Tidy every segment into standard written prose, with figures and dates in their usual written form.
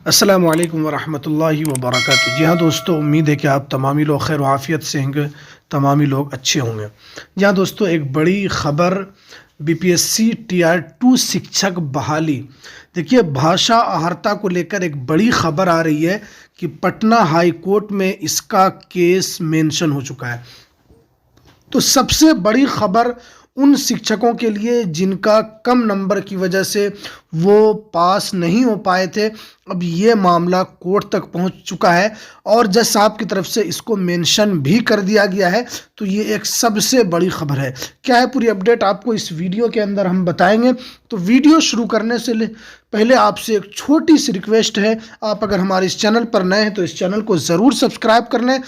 अस्सलामु अलैकुम वरहमतुल्लाहि वबरकातुहू। जी हाँ दोस्तों, उम्मीद है कि आप तमामी लोग खैर आफियत से होंगे, तमामी लोग अच्छे होंगे। जी हाँ दोस्तों, एक बड़ी ख़बर बीपीएससी टीआर 2 शिक्षक बहाली। देखिए, भाषा अहर्ता को लेकर एक बड़ी खबर आ रही है कि पटना हाई कोर्ट में इसका केस मेंशन हो चुका है। तो सबसे बड़ी खबर उन शिक्षकों के लिए जिनका कम नंबर की वजह से वो पास नहीं हो पाए थे। अब ये मामला कोर्ट तक पहुंच चुका है और जज साहब की तरफ से इसको मेंशन भी कर दिया गया है। तो ये एक सबसे बड़ी खबर है। क्या है पूरी अपडेट आपको इस वीडियो के अंदर हम बताएंगे। तो वीडियो शुरू करने से पहले आपसे एक छोटी सी रिक्वेस्ट है, आप अगर हमारे इस चैनल पर नए हैं तो इस चैनल को ज़रूर सब्सक्राइब कर लें,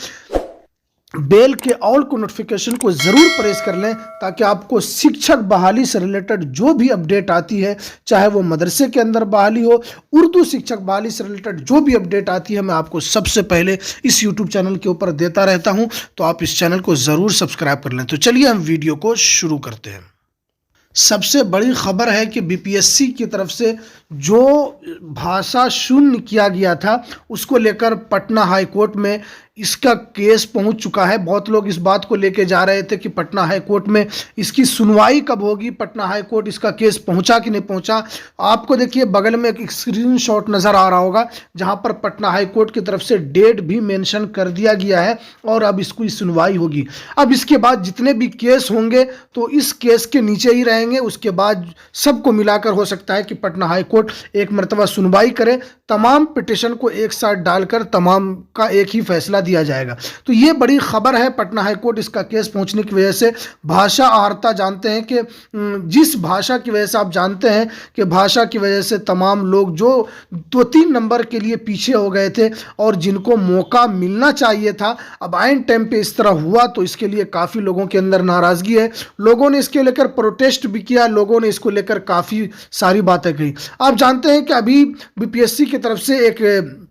बेल के ऑल को नोटिफिकेशन को ज़रूर प्रेस कर लें ताकि आपको शिक्षक बहाली से रिलेटेड जो भी अपडेट आती है, चाहे वो मदरसे के अंदर बहाली हो, उर्दू शिक्षक बहाली से रिलेटेड जो भी अपडेट आती है, मैं आपको सबसे पहले इस यूट्यूब चैनल के ऊपर देता रहता हूं। तो आप इस चैनल को ज़रूर सब्सक्राइब कर लें। तो चलिए हम वीडियो को शुरू करते हैं। सबसे बड़ी खबर है कि बीपीएससी की तरफ से जो भाषा शून्य किया गया था उसको लेकर पटना हाई कोर्ट में इसका केस पहुंच चुका है। बहुत लोग इस बात को लेके जा रहे थे कि पटना हाई कोर्ट में इसकी सुनवाई कब होगी, पटना हाई कोर्ट इसका केस पहुंचा कि नहीं पहुंचा। आपको देखिए बगल में एक स्क्रीनशॉट नज़र आ रहा होगा जहां पर पटना हाई कोर्ट की तरफ से डेट भी मेंशन कर दिया गया है और अब इसकी सुनवाई होगी। अब इसके बाद जितने भी केस होंगे तो इस केस के नीचे ही रहेंगे। उसके बाद सबको मिलाकर हो सकता है कि पटना हाई कोर्ट एक मरतबा सुनवाई करे, तमाम पिटिशन को एक साथ डालकर तमाम का एक ही फैसला दिया जाएगा। तो ये बड़ी खबर है। पटना हाई कोर्ट इसका केस पहुंचने की वजह से भाषा अहर्ता जानते हैं कि जिस भाषा की वजह से आप जानते हैं कि भाषा की वजह से तमाम लोग जो 2-3 नंबर के लिए पीछे हो गए थे और जिनको मौका मिलना चाहिए था, अब आइन टाइम पे इस तरह हुआ तो इसके लिए काफ़ी लोगों के अंदर नाराज़गी है। लोगों ने इसके लेकर प्रोटेस्ट भी किया, लोगों ने इसको लेकर काफ़ी सारी बातें कही। आप जानते हैं कि अभी बीपीएससी की तरफ से एक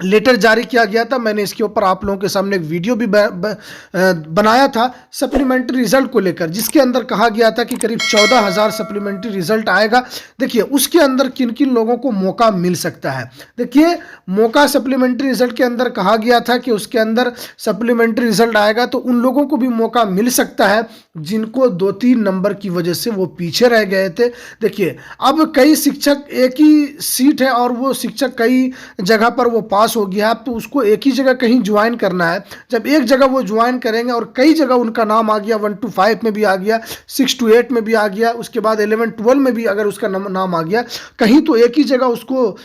लेटर जारी किया गया था। मैंने इसके ऊपर आप लोगों के सामने एक वीडियो भी बनाया था सप्लीमेंट्री रिजल्ट को लेकर, जिसके अंदर कहा गया था कि करीब 14,000 सप्लीमेंट्री रिजल्ट आएगा। देखिए उसके अंदर किन किन लोगों को मौका मिल सकता है। देखिए मौका सप्लीमेंट्री रिजल्ट के अंदर कहा गया था कि उसके अंदर सप्लीमेंट्री रिजल्ट आएगा तो उन लोगों को भी मौका मिल सकता है जिनको 2-3 नंबर की वजह से वो पीछे रह गए थे। देखिए अब कई शिक्षक, एक ही सीट है और वो शिक्षक कई जगह पर वो पास हो गया है, तो उसको एक ही जगह कहीं ज्वाइन करना है। जब एक जगह वो ज्वाइन करेंगे और कई जगह उनका नाम आ गया, 1 to 5 में भी आ गया, 6 to 8 में भी आ गया, उसके बाद 11-12 में भी अगर उसका नाम आ गया कहीं, तो एक ही जगह उसको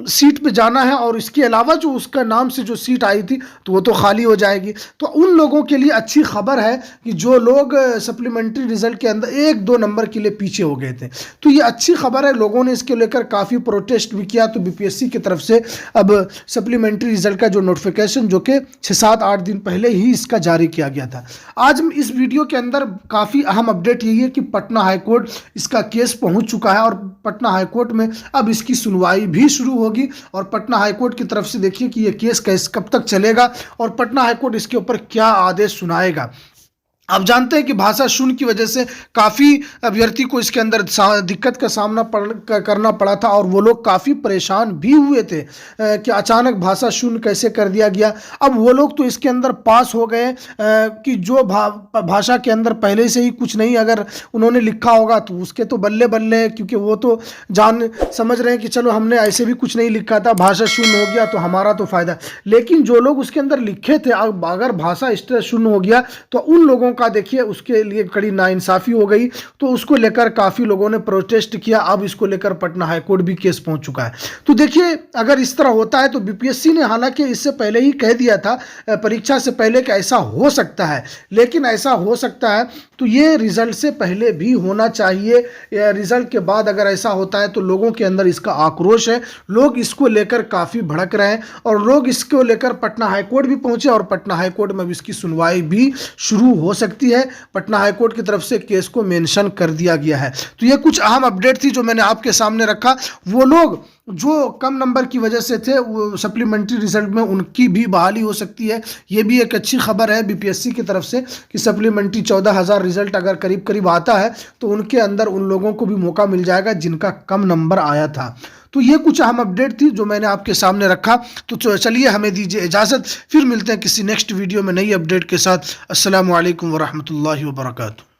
सीट पे जाना है और इसके अलावा जो उसका नाम से जो सीट आई थी तो वो तो खाली हो जाएगी। तो उन लोगों के लिए अच्छी खबर है कि जो लोग सप्लीमेंट्री रिजल्ट के अंदर 1-2 नंबर के लिए पीछे हो गए थे, तो ये अच्छी खबर है। लोगों ने इसके लेकर काफ़ी प्रोटेस्ट भी किया। तो बीपीएससी की तरफ से अब सप्लीमेंट्री रिजल्ट का जो नोटिफिकेशन जो कि 6-7-8 दिन पहले ही इसका जारी किया गया था। आज इस वीडियो के अंदर काफ़ी अहम अपडेट यही है कि पटना हाई कोर्ट इसका केस पहुंच चुका है और पटना हाई कोर्ट में अब इसकी सुनवाई भी शुरू होगी। और पटना हाई कोर्ट की तरफ से देखिए कि ये केस कब तक चलेगा और पटना हाई कोर्ट इसके ऊपर क्या आदेश सुनाएगा। आप जानते हैं कि भाषा शून्य की वजह से काफ़ी अभ्यर्थी को इसके अंदर दिक्कत का सामना करना पड़ा था और वो लोग काफ़ी परेशान भी हुए थे कि अचानक भाषा शून्य कैसे कर दिया गया। अब वो लोग तो इसके अंदर पास हो गए कि जो भाषा के अंदर पहले से ही कुछ नहीं अगर उन्होंने लिखा होगा तो उसके तो बल्ले बल्ले हैं, क्योंकि वो तो समझ रहे हैं कि चलो हमने ऐसे भी कुछ नहीं लिखा था, भाषा शून्य हो गया तो हमारा तो फ़ायदा। लेकिन जो लोग उसके अंदर लिखे थे, अगर भाषा इस तरह शून्य हो गया तो उन लोगों का देखिए उसके लिए कड़ी नाइंसाफी हो गई। तो उसको लेकर काफ़ी लोगों ने प्रोटेस्ट किया। अब इसको लेकर पटना हाई कोर्ट भी केस पहुंच चुका है। तो देखिए अगर इस तरह होता है तो बीपीएससी ने हालांकि इससे पहले ही कह दिया था परीक्षा से पहले कि ऐसा हो सकता है, लेकिन ऐसा हो सकता है तो ये रिजल्ट से पहले भी होना चाहिए। रिजल्ट के बाद अगर ऐसा होता है तो लोगों के अंदर इसका आक्रोश है, लोग इसको लेकर काफ़ी भड़क रहे हैं और लोग इसको लेकर पटना हाई कोर्ट भी पहुंचे और पटना हाई कोर्ट में इसकी सुनवाई भी शुरू हो सकती है। पटना हाई कोर्ट की तरफ से केस को मेंशन कर दिया गया है। तो ये कुछ अहम अपडेट थी जो मैंने आपके सामने रखा। वो लोग जो कम नंबर की वजह से थे वो सप्लीमेंट्री रिजल्ट में उनकी भी बहाली हो सकती है। ये भी एक अच्छी खबर है बीपीएससी की तरफ से कि सप्लीमेंट्री 14,000 रिजल्ट अगर करीब करीब आता है तो उनके अंदर उन लोगों को भी मौका मिल जाएगा जिनका कम नंबर आया था। तो ये कुछ अहम अपडेट थी जो मैंने आपके सामने रखा। तो चलिए हमें दीजिए इजाज़त, फिर मिलते हैं किसी नेक्स्ट वीडियो में नई अपडेट के साथ। अस्सलामु अलैकुम वरहमतुल्लाहि वबरकातुहू।